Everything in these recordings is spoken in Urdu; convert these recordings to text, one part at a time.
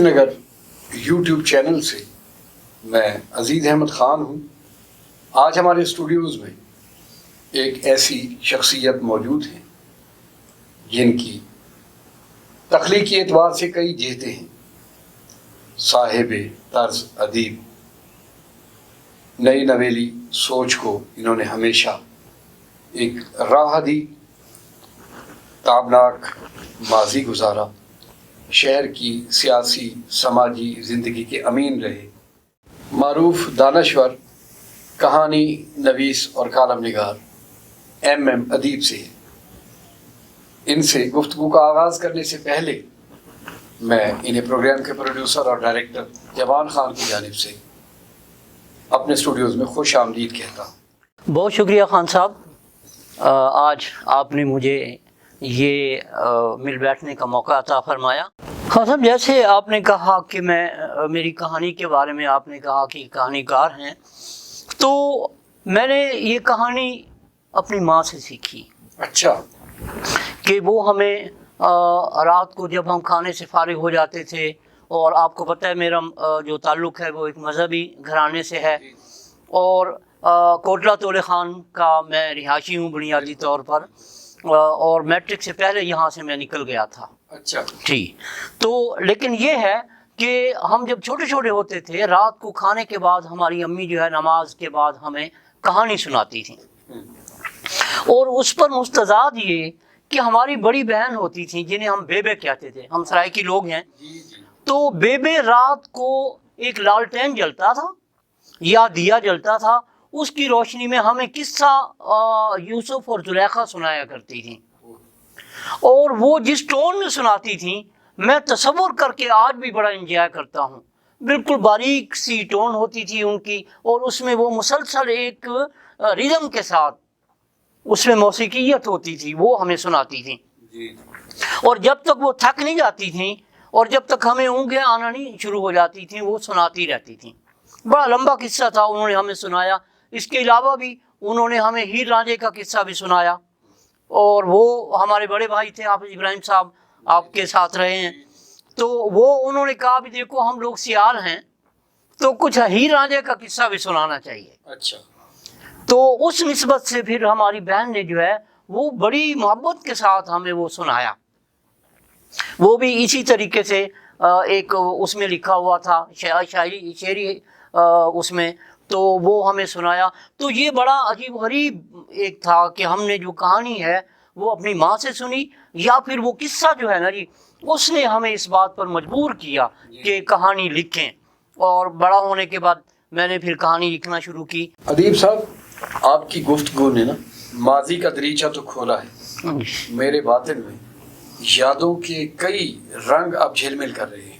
نگر یوٹیوب چینل سے میں عزیز احمد خان ہوں۔ آج ہمارے اسٹوڈیوز میں ایک ایسی شخصیت موجود ہیں جن کی تخلیقی اعتبار سے کئی جہتیں ہیں۔ صاحب طرز ادیب، نئی نویلی سوچ کو انہوں نے ہمیشہ ایک راہ دی، تابناک ماضی گزارا، شہر کی سیاسی سماجی زندگی کے امین رہے۔ معروف دانشور، کہانی نویس اور کالم نگار ایم ادیب سے ان سے گفتگو کا آغاز کرنے سے پہلے میں انہیں پروگرام کے پروڈیوسر اور ڈائریکٹر جوان خان کی جانب سے اپنے اسٹوڈیوز میں خوش آمدید کہتا ہوں۔ بہت شکریہ خان صاحب، آج آپ نے مجھے یہ مل بیٹھنے کا موقع عطا فرمایا۔ خان صاحب، جیسے آپ نے کہا کہ میری کہانی کے بارے میں آپ نے کہا کہ کہانی کار ہیں، تو میں نے یہ کہانی اپنی ماں سے سیکھی۔ اچھا۔ کہ وہ ہمیں رات کو جب ہم کھانے سے فارغ ہو جاتے تھے، اور آپ کو پتہ ہے میرا جو تعلق ہے وہ ایک مذہبی گھرانے سے ہے، اور کوٹلہ تولے خان کا میں رہائشی ہوں بنیادی طور پر، اور میٹرک سے پہلے یہاں سے میں نکل گیا تھا۔ اچھا جی، تو لیکن یہ ہے کہ ہم جب چھوٹے چھوٹے ہوتے تھے، رات کو کھانے کے بعد ہماری امی جو ہے نماز کے بعد ہمیں کہانی سناتی تھیں، اور اس پر مستضاد یہ کہ ہماری بڑی بہن ہوتی تھیں جنہیں ہم بیبے کہتے تھے، ہم سرائیکی لوگ ہیں، تو بیبے رات کو ایک لالٹین جلتا تھا یا دیا جلتا تھا، اس کی روشنی میں ہمیں قصہ یوسف اور زلیخا سنایا کرتی تھیں، اور وہ جس ٹون میں سناتی تھیں میں تصور کر کے آج بھی بڑا انجوائے کرتا ہوں۔ بالکل باریک سی ٹون ہوتی تھی ان کی، اور اس میں وہ مسلسل ایک ریدم کے ساتھ اس میں موسیقیت ہوتی تھی، وہ ہمیں سناتی تھیں، اور جب تک وہ تھک نہیں جاتی تھیں اور جب تک ہمیں اونگیں آنا نہیں شروع ہو جاتی تھیں وہ سناتی رہتی تھیں۔ بڑا لمبا قصہ تھا انہوں نے ہمیں سنایا۔ اس کے علاوہ بھی انہوں نے ہمیں ہیر رانجھے کا قصہ بھی سنایا، اور وہ ہمارے بڑے بھائی تھے حافظ ابراہیم صاحب، آپ کے ساتھ رہے ہیں، تو وہ انہوں نے کہا بھی دیکھو ہم لوگ سیال ہیں تو کچھ ہیر رانجھے کا قصہ بھی سنانا چاہیے۔ اچھا۔ تو اس نسبت سے پھر ہماری بہن نے جو ہے وہ بڑی محبت کے ساتھ ہمیں وہ سنایا۔ وہ بھی اسی طریقے سے ایک اس میں لکھا ہوا تھا شعری اس میں، تو وہ ہمیں سنایا۔ تو یہ بڑا عجیب غریب ایک تھا کہ ہم نے جو کہانی ہے وہ اپنی ماں سے سنی، یا پھر وہ قصہ جو ہے نا جی اس نے ہمیں اس بات پر مجبور کیا کہ کہانی لکھیں، اور بڑا ہونے کے بعد میں نے پھر کہانی لکھنا شروع کی۔ ادیب صاحب، آپ کی گفتگو نے نا ماضی کا دریچہ تو کھولا ہے، میرے باطن میں یادوں کے کئی رنگ اب جھلمل کر رہے ہیں۔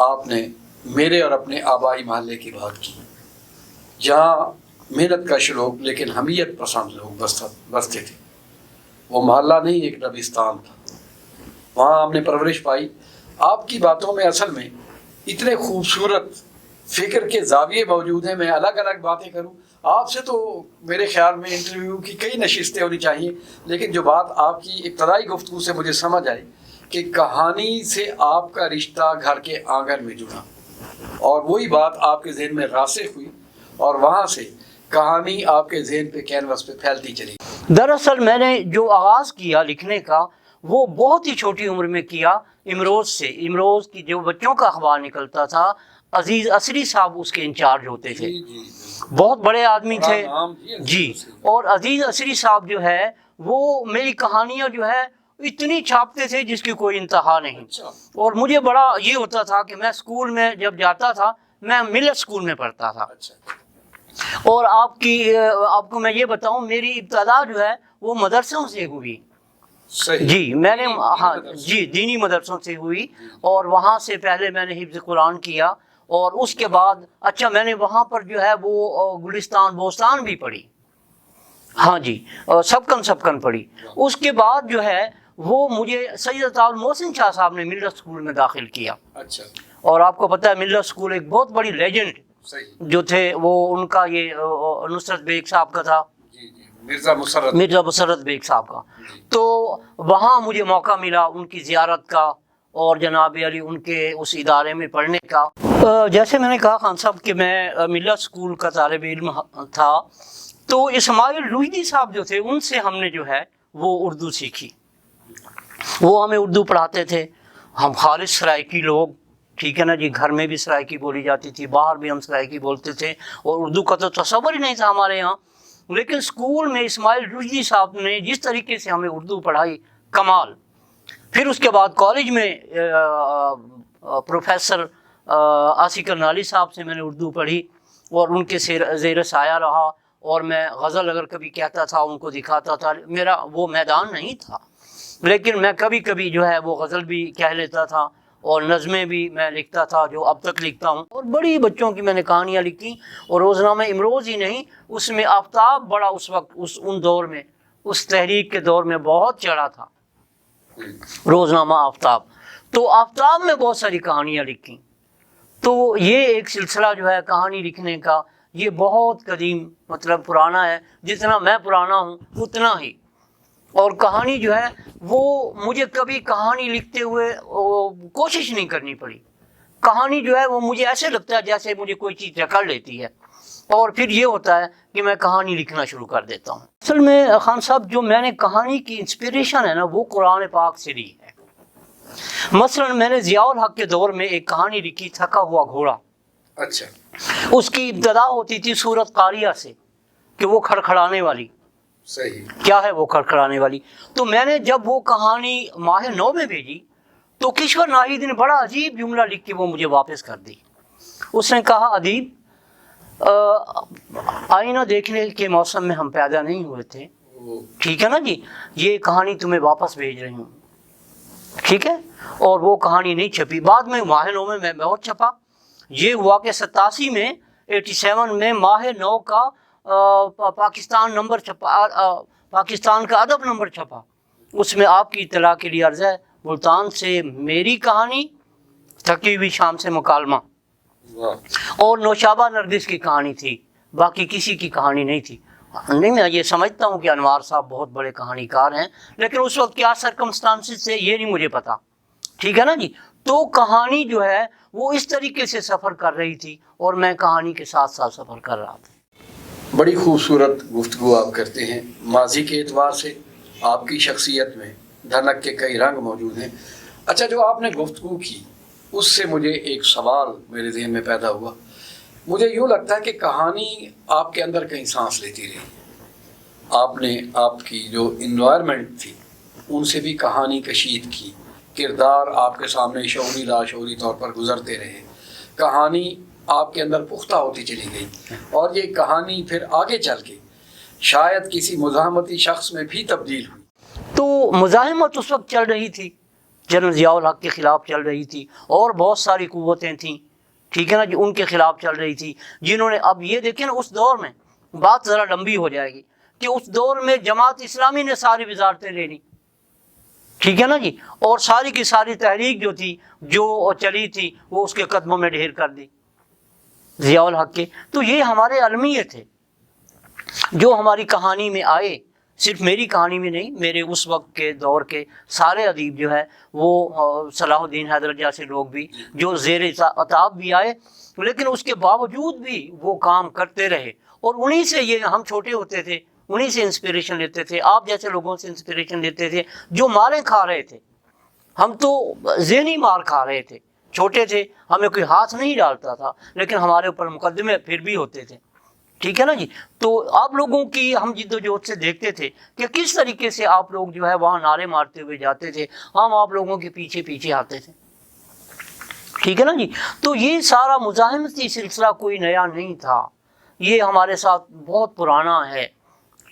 آپ نے میرے اور اپنے آبائی محلے کی بات کی، جہاں محنت کا شلوک لیکن حمیت پسند لوگ بستے تھے۔ وہ محلہ نہیں، ایک دبستان تھا، وہاں ہم نے پرورش پائی۔ آپ کی باتوں میں اصل میں اتنے خوبصورت فکر کے زاویے موجود ہیں۔ میں الگ الگ باتیں کروں آپ سے تو میرے خیال میں انٹرویو کی کئی نشستیں ہونی چاہیے، لیکن جو بات آپ کی ابتدائی گفتگو سے مجھے سمجھ آئی کہ کہانی سے آپ کا رشتہ گھر کے آنگن میں جڑا، اور وہی بات آپ کے ذہن میں راسخ ہوئی، اور وہاں سے کہانی آپ کے ذہن پہ کینوس پہ پھیلتی چلی۔ دراصل میں نے جو آغاز کیا لکھنے کا وہ بہت ہی چھوٹی عمر میں کیا، امروز سے۔ امروز کی جو بچوں کا اخبار نکلتا تھا، عزیز عصری صاحب اس کے انچارج ہوتے تھے، بہت بڑے آدمی تھے جی، اور عزیز عصری صاحب جو ہے وہ میری کہانیاں جو ہے اتنی چھاپتے تھے جس کی کوئی انتہا نہیں۔ اور مجھے بڑا یہ ہوتا تھا کہ میں اسکول میں جب جاتا تھا، میں ملت اسکول میں پڑھتا تھا، اور آپ کو میں یہ بتاؤں میری ابتدا جو ہے وہ مدرسوں سے ہوئی جی، میں نے جی دینی مدرسوں سے ہوئی، اور وہاں سے پہلے میں نے حفظ قرآن کیا، اور اس کے بعد اچھا میں نے وہاں پر جو ہے وہ گلستان بوستان بھی پڑھی، ہاں جی، سبکن پڑھی۔ اس کے بعد جو ہے وہ مجھے سید عطاء المحسن شاہ صاحب نے ملت اسکول میں داخل کیا۔ اچھا۔ اور آپ کو پتہ ہے ملت اسکول ایک بہت بڑی لیجنڈ جو تھے، وہ ان کا یہ نصرت بیگ صاحب کا تھا، مرزا مسرت بیگ صاحب کا، تو وہاں مجھے موقع ملا ان کی زیارت کا، اور جناب علی ان کے اس ادارے میں پڑھنے کا۔ جیسے میں نے کہا خان صاحب کہ میں ملت اسکول کا طالب علم تھا، تو اسماعیل رشدی صاحب جو تھے ان سے ہم نے جو ہے وہ اردو سیکھی۔ وہ ہمیں اردو پڑھاتے تھے، ہم خالص سرائکی لوگ، ٹھیک ہے نا جی، گھر میں بھی سرائکی بولی جاتی تھی، باہر بھی ہم سرائکی بولتے تھے، اور اردو کا تو تصور ہی نہیں تھا ہمارے یہاں۔ لیکن اسکول میں اسماعیل رشدی صاحب نے جس طریقے سے ہمیں اردو پڑھائی، کمال۔ پھر اس کے بعد کالج میں پروفیسر آصف کرنالی صاحب سے میں نے اردو پڑھی اور ان کے زیر سایہ رہا، اور میں غزل اگر کبھی کہتا تھا ان کو دکھاتا تھا، میرا وہ میدان نہیں تھا، لیکن میں کبھی کبھی جو ہے وہ غزل بھی کہہ لیتا تھا اور نظمیں بھی میں لکھتا تھا، جو اب تک لکھتا ہوں۔ اور بڑی بچوں کی میں نے کہانیاں لکھی، اور روزنامہ امروز ہی نہیں، اس میں آفتاب بڑا اس وقت ان دور میں، اس تحریک کے دور میں بہت چڑھا تھا روزنامہ آفتاب، تو آفتاب میں بہت ساری کہانیاں لکھی۔ تو یہ ایک سلسلہ جو ہے کہانی لکھنے کا، یہ بہت قدیم مطلب پرانا ہے، جتنا میں پرانا ہوں اتنا ہی۔ اور کہانی جو ہے وہ مجھے کبھی کہانی لکھتے ہوئے کوشش نہیں کرنی پڑی۔ کہانی جو ہے وہ مجھے ایسے لگتا ہے جیسے مجھے کوئی چیز جکڑ لیتی ہے، اور پھر یہ ہوتا ہے کہ میں کہانی لکھنا شروع کر دیتا ہوں۔ اصل میں خان صاحب جو میں نے کہانی کی انسپریشن ہے نا، وہ قرآن پاک سے لی ہے۔ مثلا میں نے ضیاء الحق کے دور میں ایک کہانی لکھی، تھکا ہوا گھوڑا۔ اچھا، اس کی ابتدا ہوتی تھی سورت قاریہ سے، کہ وہ کھڑکھڑانے والی۔ صحیح، کیا ہے وہ کھڑکھڑانے والی؟ تو میں نے جب وہ کہانی ماہ 9 میں بھیجی، تو کشور ناہید نے بڑا عجیب جملہ لکھ کے وہ مجھے واپس کر دی۔ اس نے کہا، ادیب، آئینہ دیکھنے کے موسم میں ہم پیدا نہیں ہوئے تھے، ٹھیک ہے نا جی، یہ کہانی تمہیں واپس بھیج رہی ہوں، ٹھیک ہے۔ اور وہ کہانی نہیں چھپی، بعد میں ماہ 9 میں بہت چھپا۔ یہ ہوا کہ 87 میں 87 میں ماہ 9 کا پاکستان نمبر چھپا، پاکستان کا ادب نمبر چھپا۔ اس میں آپ کی اطلاع کے لیے عرض ہے، ملتان سے میری کہانی، تھکی ہوئی شام سے مکالمہ، اور نوشابہ نرگس کی کہانی تھی، باقی کسی کی کہانی نہیں تھی۔ نہیں، میں یہ سمجھتا ہوں کہ انوار صاحب بہت بڑے کہانی کار ہیں، لیکن اس وقت کیا سرکمسٹانسز تھے یہ نہیں مجھے پتا، ٹھیک ہے نا جی۔ تو کہانی جو ہے وہ اس طریقے سے سفر کر رہی تھی، اور میں کہانی کے ساتھ ساتھ سفر کر رہا تھا۔ بڑی خوبصورت گفتگو آپ کرتے ہیں، ماضی کے اعتبار سے آپ کی شخصیت میں دھنک کے کئی رنگ موجود ہیں۔ اچھا، جو آپ نے گفتگو کی اس سے مجھے ایک سوال میرے ذہن میں پیدا ہوا۔ مجھے یوں لگتا ہے کہ کہانی آپ کے اندر کہیں سانس لیتی رہی، آپ نے آپ کی جو انوائرمنٹ تھی ان سے بھی کہانی کشید کی، کردار آپ کے سامنے شعوری لاشعوری طور پر گزرتے رہے، کہانی آپ کے اندر پختہ ہوتی چلی گئی، اور یہ کہانی پھر آگے چل کے شاید کسی مزاحمتی شخص میں بھی تبدیل ہوئی۔ تو مزاحمت اس وقت چل رہی تھی، جنرل ضیاء الحق کے خلاف چل رہی تھی، اور بہت ساری قوتیں تھیں، ٹھیک ہے نا، جو ان کے خلاف چل رہی تھی، جنہوں نے، اب یہ دیکھیں نا، اس دور میں بات ذرا لمبی ہو جائے گی، کہ اس دور میں جماعت اسلامی نے ساری وزارتیں لے لی، ٹھیک ہے نا جی، اور ساری کی ساری تحریک جو تھی، جو چلی تھی، وہ اس کے قدموں میں ڈھیر کر دی ضیاء الحق کے۔ تو یہ ہمارے المیہ تھے جو ہماری کہانی میں آئے، صرف میری کہانی میں نہیں، میرے اس وقت کے دور کے سارے ادیب جو ہے وہ صلاح الدین حیدر جیسے لوگ بھی جو زیر عتاب بھی آئے، لیکن اس کے باوجود بھی وہ کام کرتے رہے، اور انہی سے یہ ہم چھوٹے ہوتے تھے، انہی سے انسپریشن لیتے تھے، آپ جیسے لوگوں سے انسپریشن لیتے تھے جو ماریں کھا رہے تھے۔ ہم تو ذہنی مار کھا رہے تھے، چھوٹے تھے، ہمیں کوئی ہاتھ نہیں ڈالتا تھا، لیکن ہمارے اوپر مقدمے پھر بھی ہوتے تھے، ٹھیک ہے نا جی۔ تو آپ لوگوں کی ہم جد و جہد سے دیکھتے تھے کہ کس طریقے سے آپ لوگ جو ہے وہاں نعرے مارتے ہوئے جاتے تھے، ہم آپ لوگوں کے پیچھے پیچھے آتے تھے، ٹھیک ہے نا جی۔ تو یہ سارا مزاحمتی سلسلہ کوئی نیا نہیں تھا، یہ ہمارے ساتھ بہت پرانا ہے،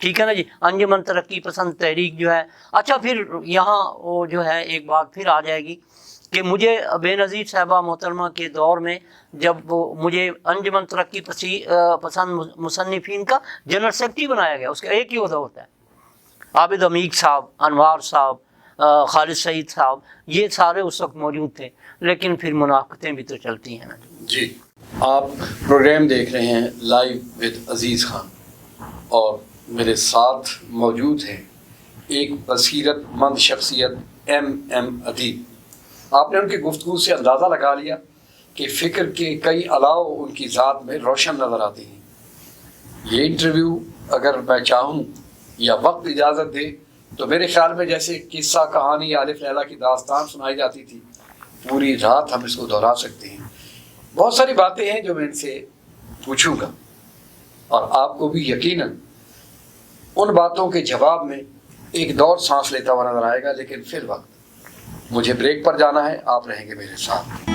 ٹھیک ہے نا جی۔ انجمن ترقی پسند تحریک جو ہے، اچھا پھر یہاں وہ جو ہے ایک بات پھر آ جائے گی کہ مجھے بے نظیر صاحبہ محترمہ کے دور میں جب مجھے انجمن ترقی پسند مصنفین کا جنرل سیکرٹری بنایا گیا، اس کا ایک ہی عہدہ ہوتا ہے، عابد عمیق صاحب، انوار صاحب، خالد سعید صاحب، یہ سارے اس وقت موجود تھے، لیکن پھر منافقتیں بھی تو چلتی ہیں نا جی۔ آپ پروگرام دیکھ رہے ہیں لائیو ود عزیز خان، اور میرے ساتھ موجود ہیں ایک بصیرت مند شخصیت ایم ادیب۔ آپ نے ان کی گفتگو سے اندازہ لگا لیا کہ فکر کے کئی علاؤ ان کی ذات میں روشن نظر آتے ہیں. یہ انٹرویو اگر میں چاہوں یا وقت اجازت دے تو میرے خیال میں جیسے قصہ کہانی الف لیلا کی داستان سنائی جاتی تھی، پوری رات ہم اس کو دہرا سکتے ہیں. بہت ساری باتیں ہیں جو میں ان سے پوچھوں گا، اور آپ کو بھی یقیناً ان باتوں کے جواب میں ایک دور سانس لیتا ہوا نظر آئے گا. لیکن فی الوقت مجھے بریک پر جانا ہے، آپ رہیں گے میرے ساتھ.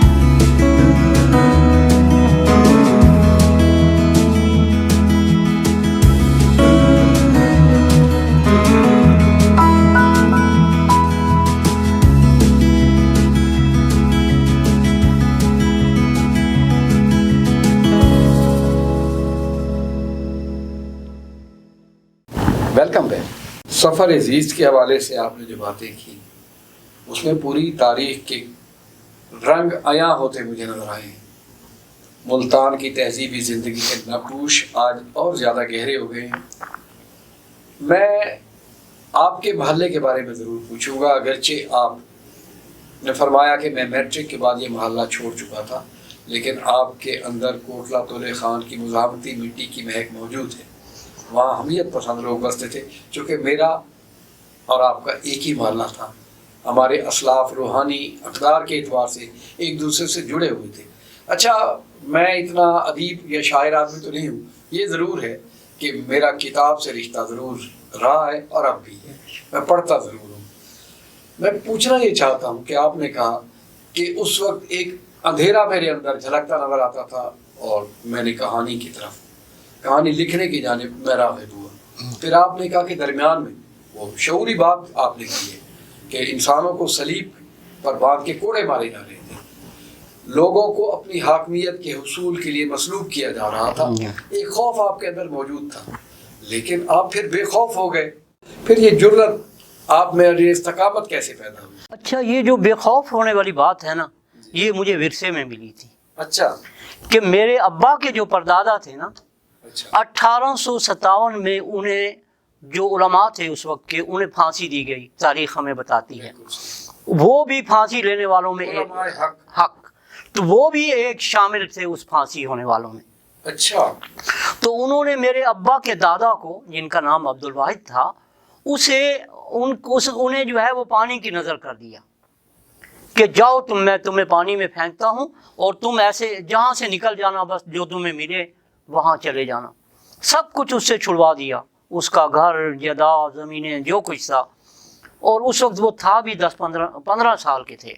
Welcome back. سفر عزیز کے حوالے سے آپ نے جو باتیں کی اس میں پوری تاریخ کے رنگ عیاں ہوتے مجھے نظر آئے ہیں. ملتان کی تہذیبی زندگی کے نقوش آج اور زیادہ گہرے ہو گئے ہیں. میں آپ کے محلے کے بارے میں ضرور پوچھوں گا، اگرچہ آپ نے فرمایا کہ میں میٹرک کے بعد یہ محلہ چھوڑ چکا تھا، لیکن آپ کے اندر کوٹلہ تولے خان کی مزاحمتی مٹی کی مہک موجود ہے. وہاں حمیت پسند لوگ بستے تھے. چونکہ میرا اور آپ کا ایک ہی محلہ تھا، ہمارے اسلاف روحانی اقدار کے اعتبار سے ایک دوسرے سے جڑے ہوئے تھے. اچھا، میں اتنا ادیب یا شاعر آدمی تو نہیں ہوں، یہ ضرور ہے کہ میرا کتاب سے رشتہ ضرور رہا ہے اور اب بھی ہے، میں پڑھتا ضرور ہوں. میں پوچھنا یہ چاہتا ہوں کہ آپ نے کہا کہ اس وقت ایک اندھیرا میرے اندر جھلکتا نظر آتا تھا اور میں نے کہانی لکھنے کی جانب میں راغب ہوا. پھر آپ نے کہا کہ درمیان میں وہ شعوری بات آپ نے کی ہے کہ انسانوں کو صلیب پر باندھ کے کوڑے مارے جا رہے تھے، لوگوں کو اپنی حاکمیت کے حصول کے لیے مسلوب کیا جا رہا تھا. ایک خوف آپ کے اندر موجود تھا، لیکن آپ پھر بے خوف ہو گئے. پھر یہ جرأت آپ میں یہ استقامت کیسے پیدا ہوئی؟ اچھا، یہ جو بے خوف ہونے والی بات ہے نا، یہ مجھے ورثے میں ملی تھی. اچھا، کہ میرے ابا کے جو پردادا تھے نا، 1857 میں انہیں جو علماء تھے اس وقت کے، انہیں پھانسی دی گئی. تاریخ ہمیں بتاتی ہے. وہ بھی پھانسی لینے والوں میں حق، تو وہ بھی ایک شامل تھے اس پھانسی ہونے والوں میں. اچھا، تو انہوں نے میرے ابا کے دادا کو، جن کا نام عبد الواحد تھا، انہیں جو ہے وہ پانی کی نظر کر دیا کہ جاؤ میں تمہیں پانی میں پھینکتا ہوں اور تم ایسے جہاں سے نکل جانا، بس جو تمہیں ملے وہاں چلے جانا. سب کچھ اس سے چھڑوا دیا، اس کا گھر، جائیداد، زمینیں، جو کچھ تھا. اور اس وقت وہ تھا بھی 15 سال کے تھے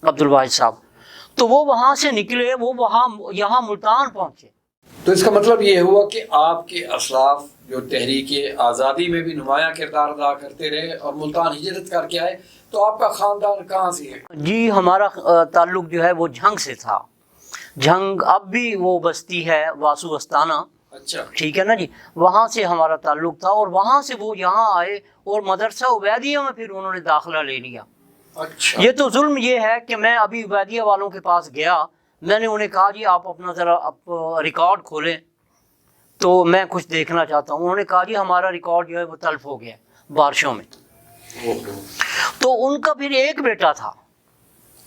عبد الواحد صاحب. تو وہ وہاں سے نکلے، وہ یہاں ملتان پہنچے. تو اس کا مطلب یہ ہوا کہ آپ کے اسلاف جو تحریک آزادی میں بھی نمایاں کردار ادا کرتے رہے اور ملتان ہجرت کر کے آئے. تو آپ کا خاندان کہاں سے ہے؟ جی، ہمارا تعلق جو ہے وہ جھنگ سے تھا. جھنگ اب بھی وہ بستی ہے، واسو استانہ. اچھا، ٹھیک ہے نا جی، وہاں سے ہمارا تعلق تھا. اور وہاں سے وہ یہاں آئے اور مدرسہ عبیدیہ میں پھر انہوں نے داخلہ لے لیا. اچھا، یہ تو ظلم یہ ہے کہ میں ابھی عبیدیہ والوں کے پاس گیا، میں نے انہیں کہا جی آپ اپنا ذرا ریکارڈ کھولیں تو میں کچھ دیکھنا چاہتا ہوں. انہوں نے کہا جی ہمارا ریکارڈ جو ہے وہ تلف ہو گیا بارشوں میں. تو ان کا پھر ایک بیٹا تھا.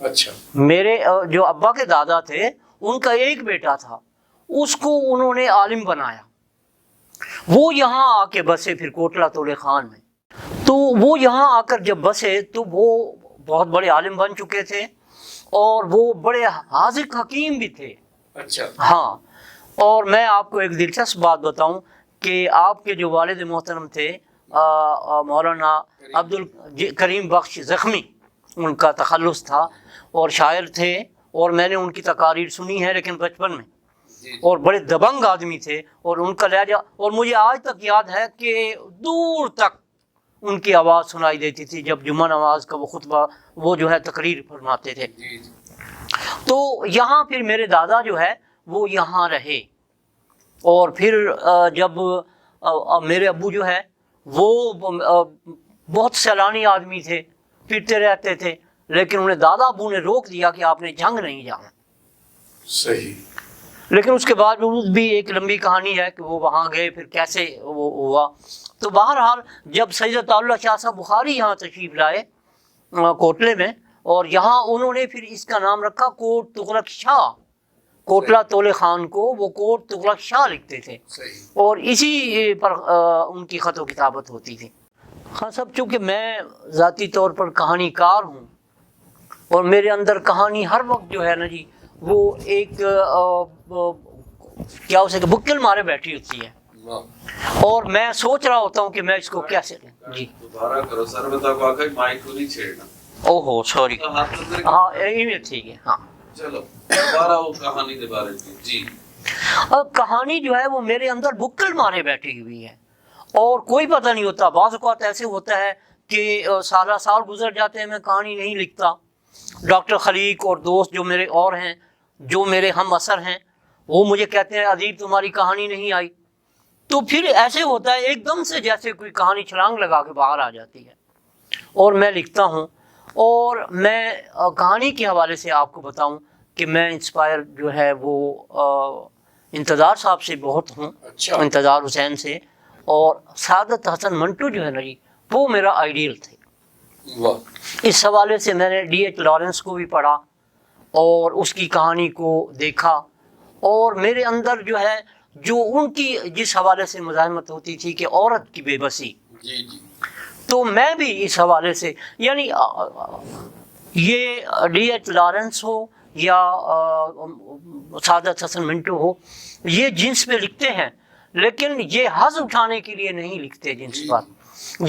اچھا، میرے جو ابا کے دادا تھے ان کا ایک بیٹا تھا، اس کو انہوں نے عالم بنایا. وہ یہاں آ کے بسے پھر کوٹلہ تولے خان میں. تو وہ یہاں آ کر جب بسے تو وہ بہت بڑے عالم بن چکے تھے اور وہ بڑے حاذق حکیم بھی تھے. اچھا، ہاں. اور میں آپ کو ایک دلچسپ بات بتاؤں کہ آپ کے جو والد محترم تھے مولانا عبد الکریم بخش زخمی، ان کا تخلص تھا اور شاعر تھے. اور میں نے ان کی تقاریر سنی ہے لیکن بچپن میں، اور بڑے دبنگ آدمی تھے. اور ان کا لہجہ، اور مجھے آج تک یاد ہے کہ دور تک ان کی آواز سنائی دیتی تھی جب جمعہ نماز کا وہ خطبہ، وہ جو ہے تقریر فرماتے تھے. تو یہاں پھر میرے دادا جو ہے وہ یہاں رہے. اور پھر جب میرے ابو جو ہے وہ بہت سیلانی آدمی تھے، پھرتے رہتے تھے، لیکن انہیں دادا ابو نے روک دیا کہ آپ نے جنگ نہیں جانا. صحیح. لیکن اس کے بعد بھی ایک لمبی کہانی ہے کہ وہ وہاں گئے، پھر کیسے وہ ہوا. تو بہرحال جب سید اللہ شاہ صاحب بخاری یہاں تشریف لائے کوٹلے میں، اور یہاں انہوں نے پھر اس کا نام رکھا کوٹ تغلق شاہ، کوٹلہ تولے خان کو وہ کوٹ تغلق شاہ لکھتے تھے، اور اسی پر ان کی خط و کتابت ہوتی تھی۔ خان صاحب، چونکہ میں ذاتی طور پر کہانی کار ہوں اور میرے اندر کہانی ہر وقت جو ہے نا جی وہ ایک کیا اسے کہ بکل مارے بیٹھی ہوتی ہے، اور میں سوچ رہا ہوتا ہوں کہ میں اس کو کیسے لوں۔ جی دوبارہ کرو سر، بتا کو آخر مائک کو نہیں چھیڑنا۔ اوہو سوری، ہاں ٹھیک ہے، ہاں چلو دوبارہ وہ کہانی کے بارے میں۔ جی اب کہانی جو ہے وہ میرے اندر بکل مارے بیٹھی ہوئی ہے اور کوئی پتہ نہیں ہوتا۔ بعض اوقات ایسے ہوتا ہے کہ سالہ سال گزر جاتے ہیں، میں کہانی نہیں لکھتا۔ ڈاکٹر خلیق اور دوست جو میرے اور ہیں، جو میرے ہم اثر ہیں، وہ مجھے کہتے ہیں ادیب تمہاری کہانی نہیں آئی۔ تو پھر ایسے ہوتا ہے ایک دم سے جیسے کوئی کہانی چھلانگ لگا کے باہر آ جاتی ہے اور میں لکھتا ہوں۔ اور میں کہانی کے حوالے سے آپ کو بتاؤں کہ میں انسپائر جو ہے وہ انتظار صاحب سے بہت ہوں، انتظار حسین سے، اور سعادت حسن منٹو جو ہے نا جی وہ میرا آئیڈیل تھے۔ اس حوالے سے میں نے ڈی ایچ لارنس کو بھی پڑھا اور اس کی کہانی کو دیکھا، اور میرے اندر جو ہے جو ان کی جس حوالے سے مزاحمت ہوتی تھی کہ عورت کی بے بسی، تو میں بھی اس حوالے سے، یعنی یہ ڈی ایچ لارنس ہو یا سعادت حسن منٹو ہو، یہ جنس پہ لکھتے ہیں لیکن یہ حظ اٹھانے کے لیے نہیں لکھتے جنس پر،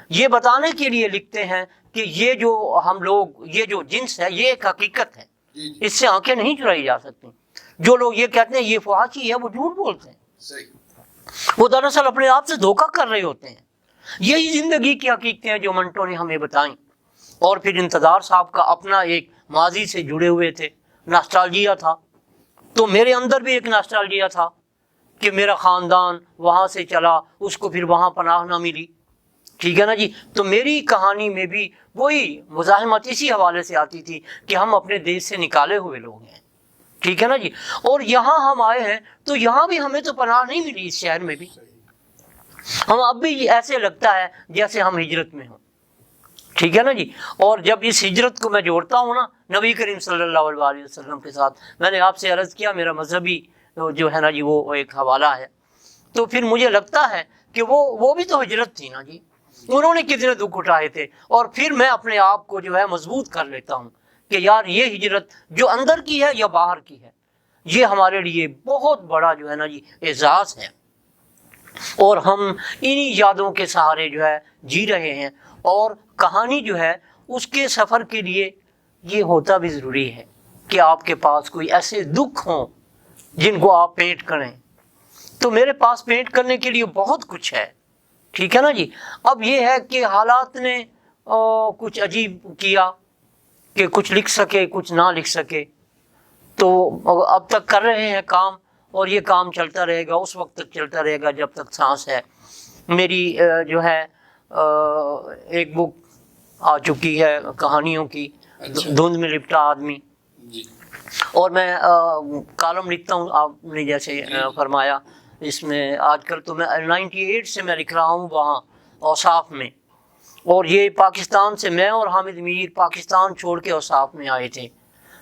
یہ بتانے کے لیے لکھتے ہیں کہ یہ جو ہم لوگ، یہ جو جنس ہے یہ ایک حقیقت ہے، اس سے آنکھیں نہیں چرائی جا سکتی۔ جو لوگ یہ کہتے ہیں یہ فحاشی ہے، وہ جھوٹ بولتے ہیں، وہ دراصل اپنے آپ سے دھوکہ کر رہے ہوتے ہیں۔ یہی زندگی کی حقیقتیں ہیں جو منٹو نے ہمیں بتائیں۔ اور پھر انتظار صاحب کا اپنا ایک ماضی سے جڑے ہوئے تھے، ناسٹالجیا تھا، تو میرے اندر بھی ایک ناسٹالجیا تھا کہ میرا خاندان وہاں سے چلا، اس کو پھر وہاں پناہ نہ ملی، ٹھیک ہے نا جی۔ تو میری کہانی میں بھی وہی مزاحمت اسی حوالے سے آتی تھی کہ ہم اپنے دیش سے نکالے ہوئے لوگ ہیں، ٹھیک ہے نا جی، اور یہاں ہم آئے ہیں تو یہاں بھی ہمیں تو پناہ نہیں ملی، اس شہر میں بھی ہم اب بھی ایسے لگتا ہے جیسے ہم ہجرت میں ہوں، ٹھیک ہے نا جی۔ اور جب اس ہجرت کو میں جوڑتا ہوں نا نبی کریم صلی اللہ علیہ وسلم کے ساتھ، میں نے آپ سے عرض کیا میرا مذہبی جو ہے نا جی وہ ایک حوالہ ہے، تو پھر مجھے لگتا ہے کہ وہ بھی تو ہجرت تھی نا جی، انہوں نے کتنے دکھ اٹھائے تھے، اور پھر میں اپنے آپ کو جو ہے مضبوط کر لیتا ہوں کہ یار یہ ہجرت جو اندر کی ہے یا باہر کی ہے، یہ ہمارے لیے بہت بڑا جو ہے نا جی اعزاز ہے، اور ہم انہی یادوں کے سہارے جو ہے جی رہے ہیں۔ اور کہانی جو ہے اس کے سفر کے لیے یہ ہوتا بھی ضروری ہے کہ آپ کے پاس کوئی ایسے دکھ ہوں جن کو آپ پینٹ کریں، تو میرے پاس پینٹ کرنے کے لیے بہت کچھ ہے، ٹھیک ہے نا جی۔ اب یہ ہے کہ حالات نے کچھ عجیب کیا کہ کچھ لکھ سکے کچھ نہ لکھ سکے، تو اب تک کر رہے ہیں کام، اور یہ کام چلتا رہے گا، اس وقت تک چلتا رہے گا جب تک سانس ہے۔ میری جو ہے ایک بک آ چکی ہے کہانیوں کی، دھند میں لپٹا آدمی، اور میں کالم لکھتا ہوں، آپ نے جیسے فرمایا، اس میں آج کل تو میں 98 سے میں لکھ رہا ہوں وہاں اوصاف میں، اور یہ پاکستان سے میں اور حامد میر پاکستان چھوڑ کے اوصاف میں آئے تھے۔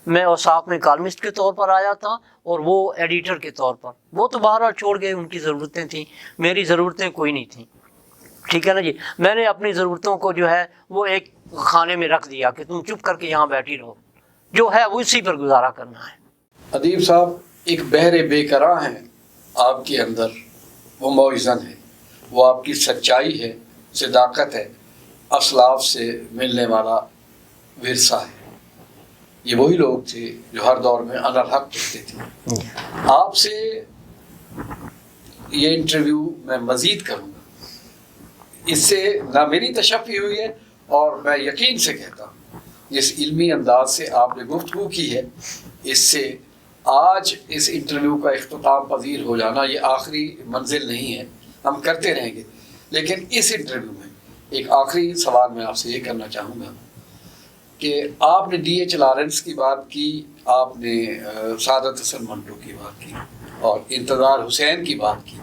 میں اوصاف میں کالمسٹ کے طور پر آیا تھا اور وہ ایڈیٹر کے طور پر، وہ تو بہرحال چھوڑ گئے، ان کی ضرورتیں تھیں، میری ضرورتیں کوئی نہیں تھیں، ٹھیک ہے نا جی۔ میں نے اپنی ضرورتوں کو جو ہے وہ ایک خانے میں رکھ دیا کہ تم چپ کر کے یہاں بیٹھی رہو، جو ہے وہ اسی پر گزارا کرنا ہے۔ ادیب صاحب ایک بحر بے قرار ہیں آپ کے اندر، وہ موزن ہے، وہ آپ کی سچائی ہے، صداقت ہے، اسلاف سے ملنے والا ورثہ ہے۔ یہ وہی لوگ تھے جو ہر دور میں انا الحق کہتے تھے۔ آپ سے یہ انٹرویو میں مزید کروں گا، اس سے نہ میری تشفی ہوئی ہے، اور میں یقین سے کہتا ہوں جس علمی انداز سے آپ نے گفتگو کی ہے، اس سے آج اس انٹرویو کا اختتام پذیر ہو جانا یہ آخری منزل نہیں ہے، ہم کرتے رہیں گے۔ لیکن اس انٹرویو میں ایک آخری سوال میں آپ سے یہ کرنا چاہوں گا کہ آپ نے ڈی ایچ لارنس کی بات کی، آپ نے سعادت حسن منٹو کی بات کی، اور انتظار حسین کی بات کی۔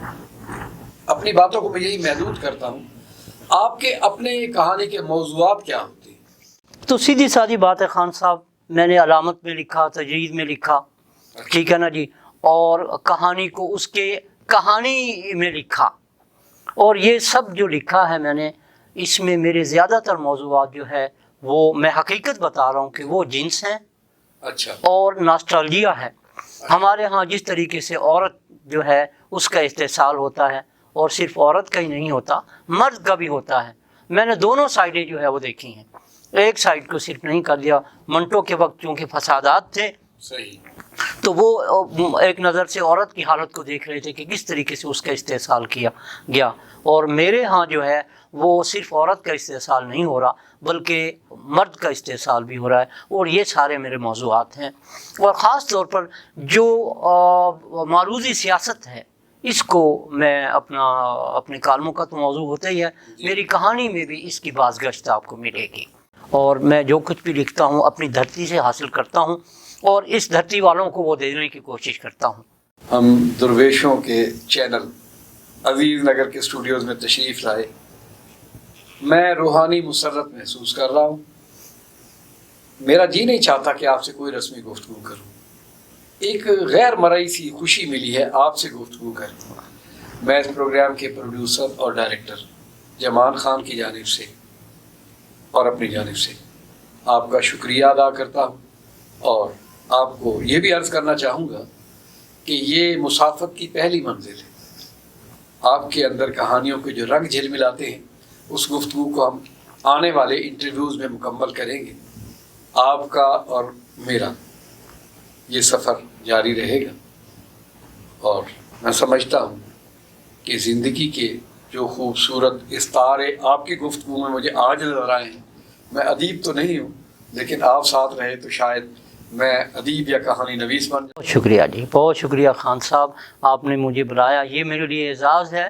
اپنی باتوں کو میں یہی محدود کرتا ہوں، آپ کے اپنے کہانی کے موضوعات کیا ہوتے ہیں؟ تو سیدھی سادی بات ہے خان صاحب، میں نے علامت میں لکھا، تجرید میں لکھا، ٹھیک ہے نا جی، اور کہانی کو اس کے کہانی میں لکھا، اور یہ سب جو لکھا ہے میں نے، اس میں میرے زیادہ تر موضوعات جو ہے وہ میں حقیقت بتا رہا ہوں کہ وہ جنس ہیں اچھا اور ناسٹالجیا ہے۔ ہمارے ہاں جس طریقے سے عورت جو ہے اس کا استحصال ہوتا ہے، اور صرف عورت کا ہی نہیں ہوتا، مرد کا بھی ہوتا ہے، میں نے دونوں سائڈیں جو ہے وہ دیکھی ہیں، ایک سائڈ کو صرف نہیں کر دیا۔ منٹو کے وقت چونکہ فسادات تھے صحیح، تو وہ ایک نظر سے عورت کی حالت کو دیکھ رہے تھے کہ کس طریقے سے اس کا استحصال کیا گیا، اور میرے ہاں جو ہے وہ صرف عورت کا استحصال نہیں ہو رہا بلکہ مرد کا استحصال بھی ہو رہا ہے، اور یہ سارے میرے موضوعات ہیں۔ اور خاص طور پر جو معروضی سیاست ہے، اس کو میں اپنے کالموں کا تو موضوع ہوتا ہی ہے، میری کہانی میں بھی اس کی بازگشت آپ کو ملے گی، اور میں جو کچھ بھی لکھتا ہوں اپنی دھرتی سے حاصل کرتا ہوں، اور اس دھرتی والوں کو وہ دینے کی کوشش کرتا ہوں۔ ہم درویشوں کے چینل عزیز نگر کے اسٹوڈیوز میں تشریف لائے، میں روحانی مسرت محسوس کر رہا ہوں، میرا جی نہیں چاہتا کہ آپ سے کوئی رسمی گفتگو کروں، ایک غیر مرئی سی خوشی ملی ہے آپ سے گفتگو کروں۔ میں اس پروگرام کے پروڈیوسر اور ڈائریکٹر جمان خان کی جانب سے اور اپنی جانب سے آپ کا شکریہ ادا کرتا ہوں، اور آپ کو یہ بھی عرض کرنا چاہوں گا کہ یہ مسافت کی پہلی منزل ہے، آپ کے اندر کہانیوں کے جو رنگ جھلملاتے ہیں اس گفتگو کو ہم آنے والے انٹرویوز میں مکمل کریں گے۔ آپ کا اور میرا یہ سفر جاری رہے گا، اور میں سمجھتا ہوں کہ زندگی کے جو خوبصورت استعارے آپ کی گفتگو میں مجھے آج نظر آئے ہیں، میں ادیب تو نہیں ہوں لیکن آپ ساتھ رہے تو شاید میں ادیب یا کہانی نویس بن جاؤں۔ بہت شکریہ جی، بہت شکریہ خان صاحب، آپ نے مجھے بلایا، یہ میرے لیے اعزاز ہے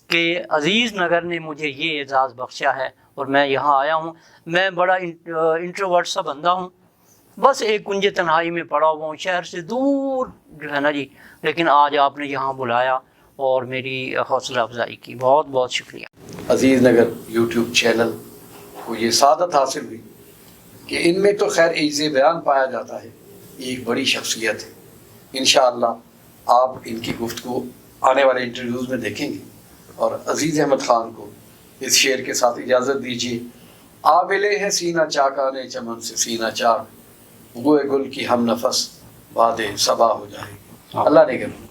کہ عزیز نگر نے مجھے یہ اعزاز بخشا ہے، اور میں یہاں آیا ہوں۔ میں بڑا انٹروورٹ سا بندہ ہوں، بس ایک کنج تنہائی میں پڑا ہوا ہوں، شہر سے دور جو ہے نا جی، لیکن آج آپ نے یہاں بلایا اور میری حوصلہ افزائی کی، بہت بہت شکریہ۔ عزیز نگر یوٹیوب چینل کو یہ سعادت حاصل ہوئی کہ ان میں تو خیر عیز بیان پایا جاتا ہے، یہ ایک بڑی شخصیت ہے، انشاءاللہ آپ ان کی گفتگو آنے والے انٹرویوز میں دیکھیں گے۔ اور عزیز احمد خان کو اس شعر کے ساتھ اجازت دیجیے۔ آبلے ہیں سینہ چاکانے چمن سے سینہ چاک، بوئے گل کی ہم نفس باد صبا ہو جائے گی۔ اللہ نے کرم۔